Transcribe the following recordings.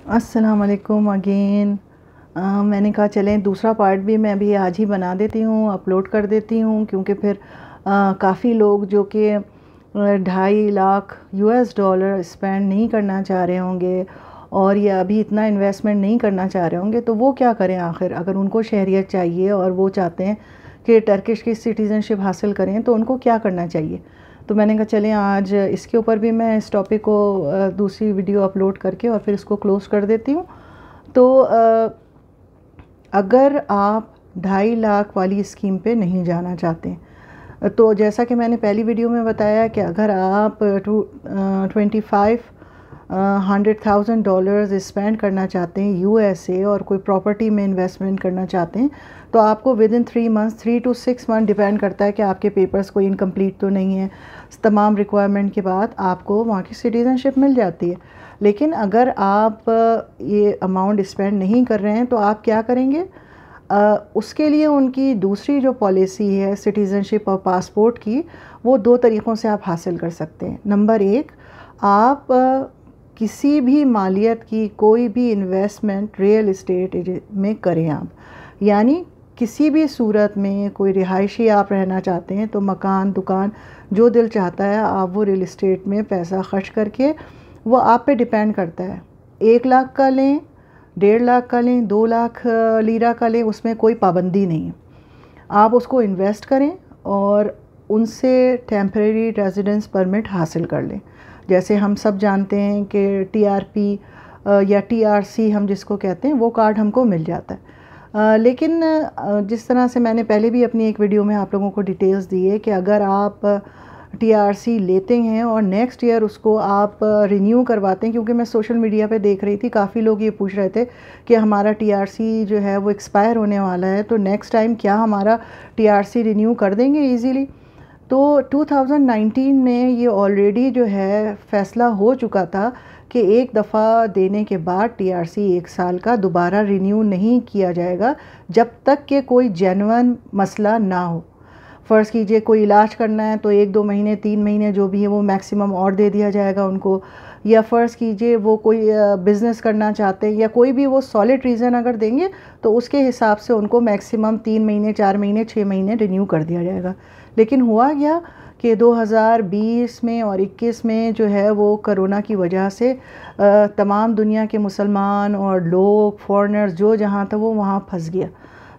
अस्सलाम वालेकुम अगेन। मैंने कहा चलें दूसरा पार्ट भी मैं अभी आज ही बना देती हूँ, अपलोड कर देती हूँ, क्योंकि फिर काफ़ी लोग जो कि 2.5 लाख US डॉलर स्पेंड नहीं करना चाह रहे होंगे और ये अभी इतना इन्वेस्टमेंट नहीं करना चाह रहे होंगे, तो वो क्या करें आखिर। अगर उनको शहरियत चाहिए और वो चाहते हैं कि टर्किश की सिटीज़नशिप हासिल करें तो उनको क्या करना चाहिए। तो मैंने कहा चलें आज इसके ऊपर भी मैं इस टॉपिक को दूसरी वीडियो अपलोड करके और फिर इसको क्लोज़ कर देती हूँ। तो अगर आप 2.5 लाख वाली स्कीम पे नहीं जाना चाहते, तो जैसा कि मैंने पहली वीडियो में बताया कि अगर आप 25,100,000 स्पेंड करना चाहते हैं USA और कोई प्रॉपर्टी में इन्वेस्टमेंट करना चाहते हैं, तो आपको with in 3 to 6 month depend करता है कि आपके पेपर्स कोई इनकम्प्लीट तो नहीं है, तमाम रिक्वायरमेंट के बाद आपको वहाँ की सिटीज़नशिप मिल जाती है। लेकिन अगर आप ये अमाउंट स्पेंड नहीं कर रहे हैं तो आप क्या करेंगे। उसके लिए उनकी दूसरी जो पॉलिसी है सिटीज़नशिप और पासपोर्ट की, वो 2 तरीक़ों से आप हासिल कर सकते हैं। नंबर 1, आप किसी भी मालियत की कोई भी इन्वेस्टमेंट रियल इस्टेट में करें आप, यानी किसी भी सूरत में कोई रिहायशी आप रहना चाहते हैं तो मकान दुकान जो दिल चाहता है आप वो रियल इस्टेट में पैसा खर्च करके, वो आप पे डिपेंड करता है। 1 लाख का लें, 1.5 लाख का लें, 2 लाख लीरा का लें, उसमें कोई पाबंदी नहीं है। आप उसको इन्वेस्ट करें और उनसे टेम्परेरी रेजिडेंस परमिट हासिल कर लें। जैसे हम सब जानते हैं कि TRP या TRC हम जिसको कहते हैं, वो कार्ड हमको मिल जाता है। लेकिन जिस तरह से मैंने पहले भी अपनी एक वीडियो में आप लोगों को डिटेल्स दी है कि अगर आप TRC लेते हैं और नेक्स्ट ईयर उसको आप रिन्यू करवाते हैं, क्योंकि मैं सोशल मीडिया पे देख रही थी काफ़ी लोग ये पूछ रहे थे कि हमारा TRC जो है वो एक्सपायर होने वाला है, तो नेक्स्ट टाइम क्या हमारा TRC रिन्यू कर देंगे ईज़िली। तो 2019 में ये ऑलरेडी जो है फ़ैसला हो चुका था कि एक दफ़ा देने के बाद TRC 1 साल का दोबारा रिन्यू नहीं किया जाएगा जब तक कि कोई जेन्युइन मसला ना हो। फ़र्ज़ कीजिए कोई इलाज करना है तो 1-2 महीने 3 महीने जो भी है वो मैक्सिमम और दे दिया जाएगा उनको, या फ़र्ज़ कीजिए वो कोई बिज़नेस करना चाहते हैं या कोई भी वो सॉलिड रीज़न अगर देंगे तो उसके हिसाब से उनको मैक्सिमम 3 महीने 4 महीने 6 महीने रिन्यू कर दिया जाएगा। लेकिन हुआ क्या कि 2020 में और 21 में जो है वो कोरोना की वजह से तमाम दुनिया के मुसलमान और लोग फॉरेनर्स जो जहाँ था वो वहाँ फंस गया।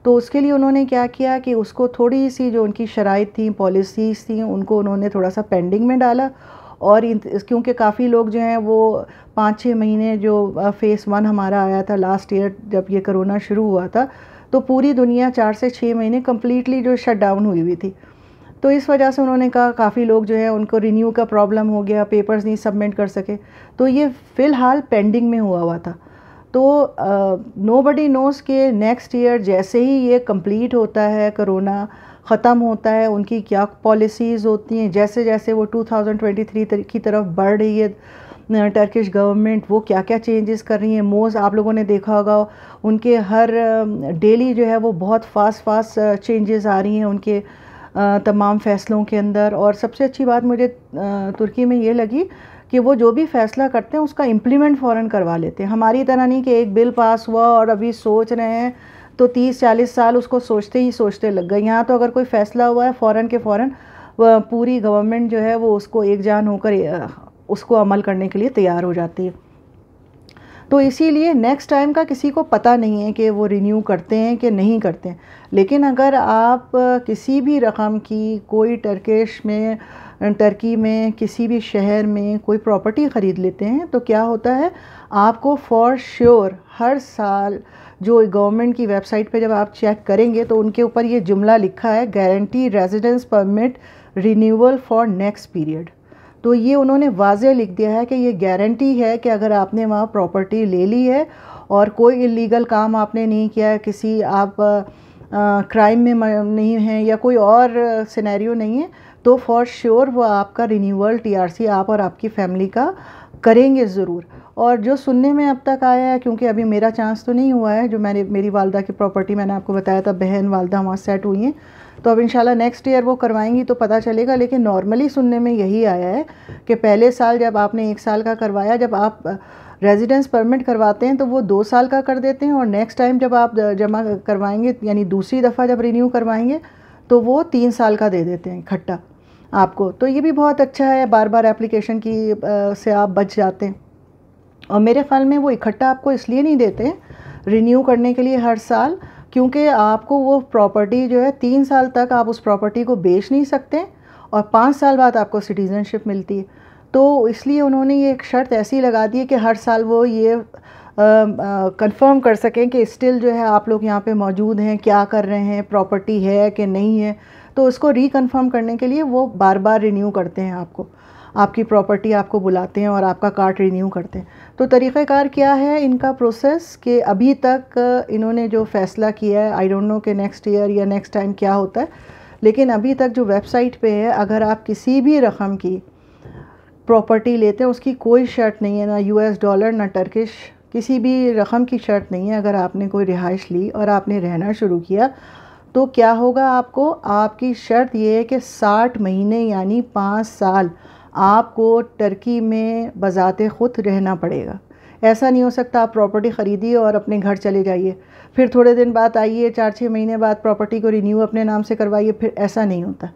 तो उसके लिए उन्होंने क्या किया कि उसको थोड़ी सी जो उनकी शराइत थी, पॉलिसीज़ थी, उनको उन्होंने थोड़ा सा पेंडिंग में डाला। और क्योंकि काफ़ी लोग जो हैं वो 5-6 महीने जो फ़ेज़ 1 हमारा आया था लास्ट ईयर जब ये कोरोना शुरू हुआ था, तो पूरी दुनिया 4 से 6 महीने कम्प्लीटली जो शट डाउन हुई थी। तो इस वजह से उन्होंने कहा काफ़ी लोग जो है उनको रिन्यू का प्रॉब्लम हो गया, पेपर्स नहीं सबमिट कर सके, तो ये फ़िलहाल पेंडिंग में हुआ था। तो नोबडी नोज़ के नेक्स्ट ईयर जैसे ही ये कंप्लीट होता है, कोरोना ख़त्म होता है, उनकी क्या पॉलिसीज़ होती हैं, जैसे जैसे वो 2023 की तरफ बढ़ रही है टर्किश गवर्नमेंट, वो क्या क्या चेंजेस कर रही हैं। आप लोगों ने देखा होगा उनके हर डेली जो है वो बहुत फास्ट चेंजेस आ रही हैं उनके तमाम फ़ैसलों के अंदर। और सबसे अच्छी बात मुझे तुर्की में ये लगी कि वो जो भी फ़ैसला करते हैं उसका इम्प्लीमेंट फ़ौरन करवा लेते हैं। हमारी तरह नहीं कि एक बिल पास हुआ और अभी सोच रहे हैं तो 30-40 साल उसको सोचते लग गए। यहाँ तो अगर कोई फ़ैसला हुआ है फ़ौरन के फ़ौरन पूरी गवर्नमेंट जो है वो उसको एकजान होकर उसको अमल करने के लिए तैयार हो जाती है। तो इसीलिए नेक्स्ट टाइम का किसी को पता नहीं है कि वो रिन्यू करते हैं कि नहीं करते हैं। लेकिन अगर आप किसी भी रकम की कोई टर्की में किसी भी शहर में कोई प्रॉपर्टी ख़रीद लेते हैं तो क्या होता है, आपको फॉर श्योर हर साल जो गवर्नमेंट की वेबसाइट पे जब आप चेक करेंगे तो उनके ऊपर ये जुमला लिखा है, guarantee residence permit renewal for next period. तो ये उन्होंने वाज़ेह लिख दिया है कि ये गारंटी है कि अगर आपने वहाँ प्रॉपर्टी ले ली है और कोई इलीगल काम आपने नहीं किया है, किसी आप क्राइम में नहीं हैं या कोई और सिनेरियो नहीं है, तो फॉर श्योर वो आपका रिन्यूअल TRC आप और आपकी फैमिली का करेंगे ज़रूर। और जो सुनने में अब तक आया है, क्योंकि अभी मेरा चांस तो नहीं हुआ है, जो मेरी वालदा की प्रॉपर्टी मैंने आपको बताया था, बहन वालदा वहाँ सेट हुई हैं, तो अब इंशाल्लाह नेक्स्ट ईयर वो करवाएंगी तो पता चलेगा। लेकिन नॉर्मली सुनने में यही आया है कि पहले साल जब आपने 1 साल का करवाया, जब आप रेजिडेंस परमिट करवाते हैं तो वो 2 साल का कर देते हैं, और नेक्स्ट टाइम जब आप जमा करवाएंगे यानी दूसरी दफ़ा जब रिन्यू करवाएंगे तो वो 3 साल का दे देते हैं इकट्ठा आपको। तो ये भी बहुत अच्छा है, बार बार एप्लीकेशन की से आप बच जाते हैं। और मेरे ख़्याल में वो इकट्ठा आपको इसलिए नहीं देते रिन्यू करने के लिए हर साल, क्योंकि आपको वो प्रॉपर्टी जो है 3 साल तक आप उस प्रॉपर्टी को बेच नहीं सकते, और 5 साल बाद आपको सिटीज़नशिप मिलती है। तो इसलिए उन्होंने ये एक शर्त ऐसी लगा दी है कि हर साल वो ये कंफर्म कर सकें कि स्टिल जो है आप लोग यहाँ पे मौजूद हैं, क्या कर रहे हैं, प्रॉपर्टी है कि नहीं है। तो उसको रिकन्फर्म करने के लिए वो बार बार रिन्यू करते हैं आपको, आपकी प्रॉपर्टी आपको बुलाते हैं और आपका कार्ड रिन्यू करते हैं। तो तरीक़ाकार क्या है इनका प्रोसेस कि अभी तक इन्होंने जो फ़ैसला किया है, आई डोंट नो कि नेक्स्ट ईयर या नेक्स्ट टाइम क्या होता है, लेकिन अभी तक जो वेबसाइट पे है, अगर आप किसी भी रकम की प्रॉपर्टी लेते हैं उसकी कोई शर्त नहीं है, ना US डॉलर ना टर्किश, किसी भी रकम की शर्त नहीं है। अगर आपने कोई रिहाइश ली और आपने रहना शुरू किया तो क्या होगा, आपको आपकी शर्त ये है कि 60 महीने यानी 5 साल आपको टर्की में बज़ाते ख़ुद रहना पड़ेगा। ऐसा नहीं हो सकता आप प्रॉपर्टी ख़रीदिए और अपने घर चले जाइए, फिर थोड़े दिन बाद आइए, 4-6 महीने बाद प्रॉपर्टी को रिन्यू अपने नाम से करवाइए, फिर ऐसा नहीं होता।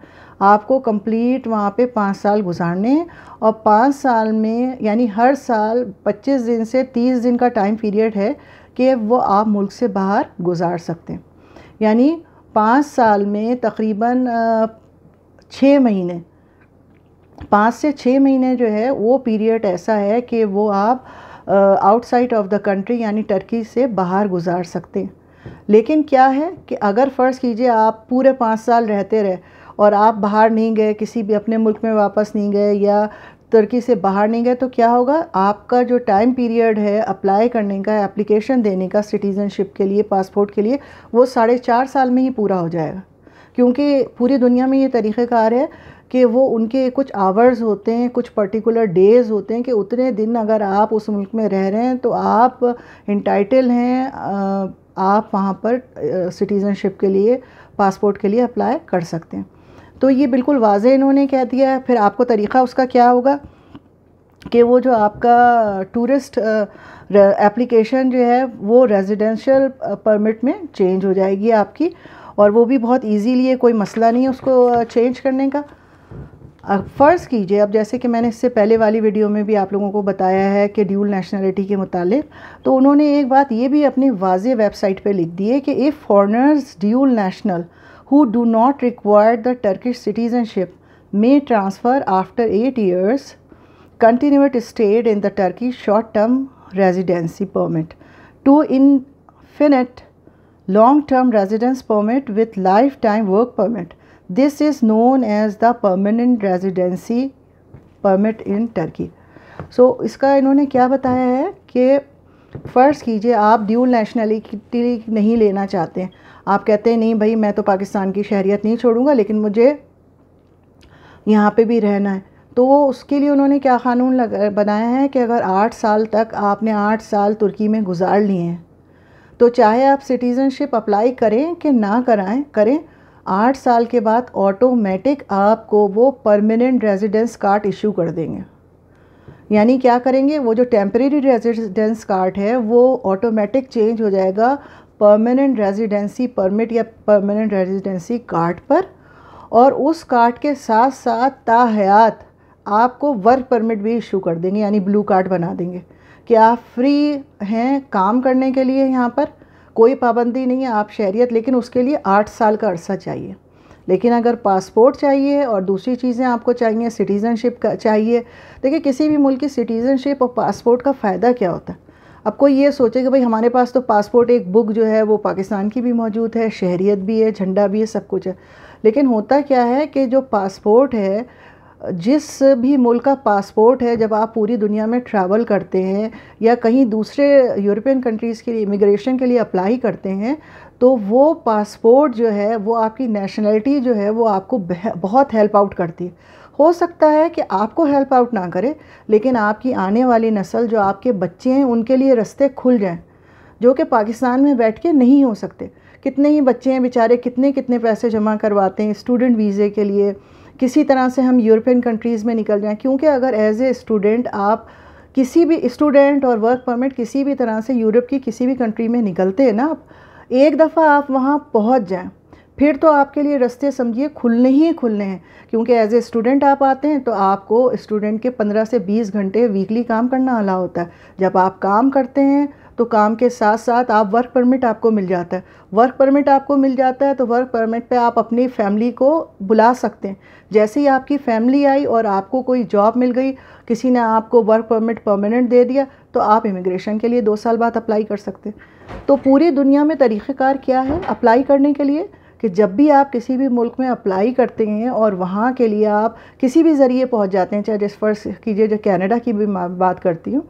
आपको कंप्लीट वहाँ पे 5 साल गुजारने हैं, और 5 साल में यानी हर साल 25 दिन से 30 दिन का टाइम पीरियड है कि वो आप मुल्क से बाहर गुजार सकते हैं। यानी 5 साल में तकरीबन 6 महीने, 5 से 6 महीने जो है वो पीरियड ऐसा है कि वो आप आउटसाइड ऑफ द कंट्री यानी टर्की से बाहर गुजार सकते हैं। लेकिन क्या है कि अगर फ़र्ज़ कीजिए आप पूरे 5 साल रहते रहे और आप बाहर नहीं गए, किसी भी अपने मुल्क में वापस नहीं गए या तुर्की से बाहर नहीं गए, तो क्या होगा, आपका जो टाइम पीरियड है अप्लाई करने का, एप्लीकेशन देने का सिटीज़नशिप के लिए, पासपोर्ट के लिए, वो 4.5 साल में ही पूरा हो जाएगा। क्योंकि पूरी दुनिया में ये तरीक़ेकार है कि वो उनके कुछ आवर्स होते हैं, कुछ पर्टिकुलर डेज़ होते हैं कि उतने दिन अगर आप उस मुल्क में रह रहे हैं तो आप इंटाइटल हैं, आप वहाँ पर सिटीज़नशिप के लिए, पासपोर्ट के लिए अप्लाई कर सकते हैं। तो ये बिल्कुल वाज़े इन्होंने कह दिया है। फिर आपको तरीक़ा उसका क्या होगा कि वो जो आपका टूरिस्ट एप्लीकेशन जो है वो रेजिडेंशियल परमिट में चेंज हो जाएगी आपकी, और वो भी बहुत इजीली है, कोई मसला नहीं है उसको चेंज करने का। फ़र्ज़ कीजिए, अब जैसे कि मैंने इससे पहले वाली वीडियो में भी आप लोगों को बताया है कि ड्यूल नेशनलिटी के मुतालिक, तो उन्होंने एक बात ये भी अपनी वाज़े वेबसाइट पे लिख दी है कि if foreigners dual national who do not require the Turkish citizenship may transfer after 8 years continued stayed in the Turkish short-term residency permit to indefinite long-term residence permit with lifetime work permit. This is known as the permanent residency permit in Turkey. So इसका इन्होंने क्या बताया है कि फ़र्ज़ कीजिए आप dual nationality नहीं लेना चाहते हैं, आप कहते हैं नहीं भाई मैं तो पाकिस्तान की शहरियत नहीं छोड़ूंगा लेकिन मुझे यहाँ पे भी रहना है, तो उसके लिए उन्होंने क्या क़ानून बनाया है कि अगर 8 साल तक आपने 8 साल तुर्की में गुजार लिए हैं तो चाहे आप सिटीज़नशिप अप्लाई करें कि ना करें, 8 साल के बाद ऑटोमेटिक आपको वो परमानेंट रेजिडेंस कार्ड इशू कर देंगे। यानी क्या करेंगे, वो जो टेम्परेरी रेजिडेंस कार्ड है वो ऑटोमेटिक चेंज हो जाएगा परमानेंट रेजिडेंसी परमिट या परमानेंट रेजिडेंसी कार्ड पर, और उस कार्ड के साथ साथ ताहयात आपको वर्क परमिट भी इशू कर देंगे, यानी ब्लू कार्ड बना देंगे कि आप फ्री हैं काम करने के लिए, यहाँ पर कोई पाबंदी नहीं है, आप शहरियत, लेकिन उसके लिए 8 साल का अरसा चाहिए। लेकिन अगर पासपोर्ट चाहिए और दूसरी चीज़ें आपको चाहिए, सिटीज़नशिप का चाहिए, देखिए किसी भी मुल्क की सिटीज़नशिप और पासपोर्ट का फ़ायदा क्या होता है। अब कोई ये सोचे कि भाई हमारे पास तो पासपोर्ट एक बुक जो है वो पाकिस्तान की भी मौजूद है, शहरियत भी है, झंडा भी है, सब कुछ है, लेकिन होता क्या है कि जो पासपोर्ट है, जिस भी मुल्क का पासपोर्ट है, जब आप पूरी दुनिया में ट्रैवल करते हैं या कहीं दूसरे यूरोपियन कंट्रीज़ के लिए इमिग्रेशन के लिए अप्लाई करते हैं, तो वो पासपोर्ट जो है वो आपकी नेशनलिटी जो है वो आपको बहुत हेल्प आउट करती है। हो सकता है कि आपको हेल्प आउट ना करे, लेकिन आपकी आने वाली नस्ल, जो आपके बच्चे हैं, उनके लिए रास्ते खुल जाएं, जो कि पाकिस्तान में बैठ के नहीं हो सकते। कितने ही बच्चे हैं बेचारे, कितने कितने पैसे जमा करवाते हैं स्टूडेंट वीज़े के लिए, किसी तरह से हम यूरोपियन कंट्रीज़ में निकल जाएं, क्योंकि अगर एज ए स्टूडेंट आप किसी भी स्टूडेंट और वर्क परमिट किसी भी तरह से यूरोप की किसी भी कंट्री में निकलते हैं ना, आप एक दफ़ा आप वहाँ पहुँच जाएं, फिर तो आपके लिए रास्ते समझिए खुलने ही खुलने हैं। क्योंकि एज ए स्टूडेंट आप आते हैं तो आपको स्टूडेंट के 15 से 20 घंटे वीकली काम करना अलाउ होता है। जब आप काम करते हैं तो काम के साथ साथ आप वर्क परमिट आपको मिल जाता है। वर्क परमिट आपको मिल जाता है तो वर्क परमिट पे आप अपनी फैमिली को बुला सकते हैं। जैसे ही आपकी फैमिली आई और आपको कोई जॉब मिल गई, किसी ने आपको वर्क परमिट परमानेंट दे दिया, तो आप इमिग्रेशन के लिए 2 साल बाद अप्लाई कर सकते हैं। तो पूरी दुनिया में तरीक़ेकार क्या है अप्लाई करने के लिए, कि जब भी आप किसी भी मुल्क में अप्लाई करते हैं और वहाँ के लिए आप किसी भी ज़रिए पहुँच जाते हैं, चाहे जैसे फ़र्ज़ कीजिए जो कनाडा की भी बात करती हूँ,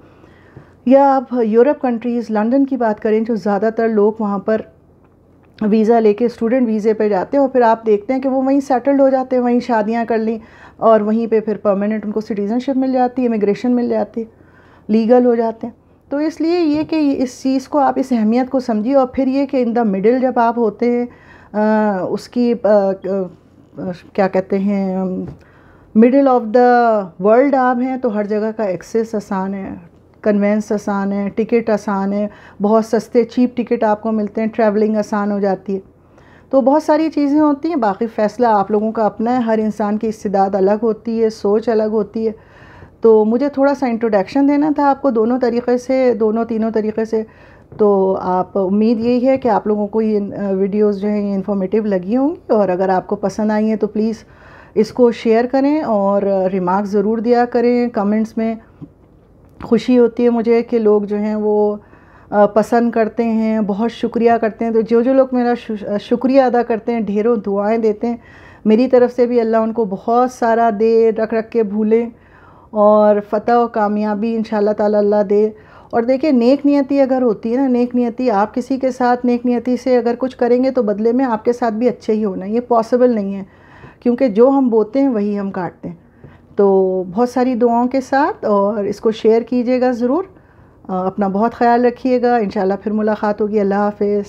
या आप यूरोप कंट्रीज़ लंदन की बात करें, जो ज़्यादातर लोग वहाँ पर वीज़ा लेके स्टूडेंट वीज़े पे जाते हैं और फिर आप देखते हैं कि वो वहीं सेटल्ड हो जाते हैं, वहीं शादियाँ कर ली और वहीं पे फिर परमानेंट उनको सिटीज़नशिप मिल जाती है, इमिग्रेशन मिल जाती है, लीगल हो जाते हैं। तो इसलिए ये कि इस चीज़ को आप, इस अहमियत को समझिए। और फिर ये कि इन द मिडिल जब आप होते हैं, उसकी क्या कहते हैं, मिडिल ऑफ द वर्ल्ड आप हैं, तो हर जगह का एक्सेस आसान है, कन्वेंस आसान है, टिकट आसान है, बहुत सस्ते चीप टिकट आपको मिलते हैं, ट्रैवलिंग आसान हो जाती है। तो बहुत सारी चीज़ें होती हैं। बाकी फ़ैसला आप लोगों का अपना है, हर इंसान की इस्तिदाद अलग होती है, सोच अलग होती है। तो मुझे थोड़ा सा इंट्रोडक्शन देना था आपको दोनों तीनों तरीक़े से। तो आप, उम्मीद यही है कि आप लोगों को ये वीडियोज़ जो हैं ये इन्फॉर्मेटिव लगी होंगी, और अगर आपको पसंद आई हैं तो प्लीज़ इसको शेयर करें और रिमार्क ज़रूर दिया करें कमेंट्स में। खुशी होती है मुझे कि लोग जो हैं वो पसंद करते हैं, बहुत शुक्रिया करते हैं। तो जो लोग मेरा शुक्रिया अदा करते हैं, ढेरों दुआएं देते हैं, मेरी तरफ़ से भी अल्लाह उनको बहुत सारा दे, रख के भूलें, और फ़तह और कामयाबी इंशाअल्लाह ताला अल्लाह दे। और देखिए, नेक नियति अगर होती है ना, नेक नियति, आप किसी के साथ नेक नियति से अगर कुछ करेंगे तो बदले में आपके साथ भी अच्छे ही होना, ये पॉसिबल नहीं है, क्योंकि जो हम बोते हैं वही हम काटते हैं। तो बहुत सारी दुआओं के साथ, और इसको शेयर कीजिएगा ज़रूर। अपना बहुत ख़याल रखिएगा। इंशाअल्लाह फिर मुलाकात होगी। अल्लाह हाफ़िज़।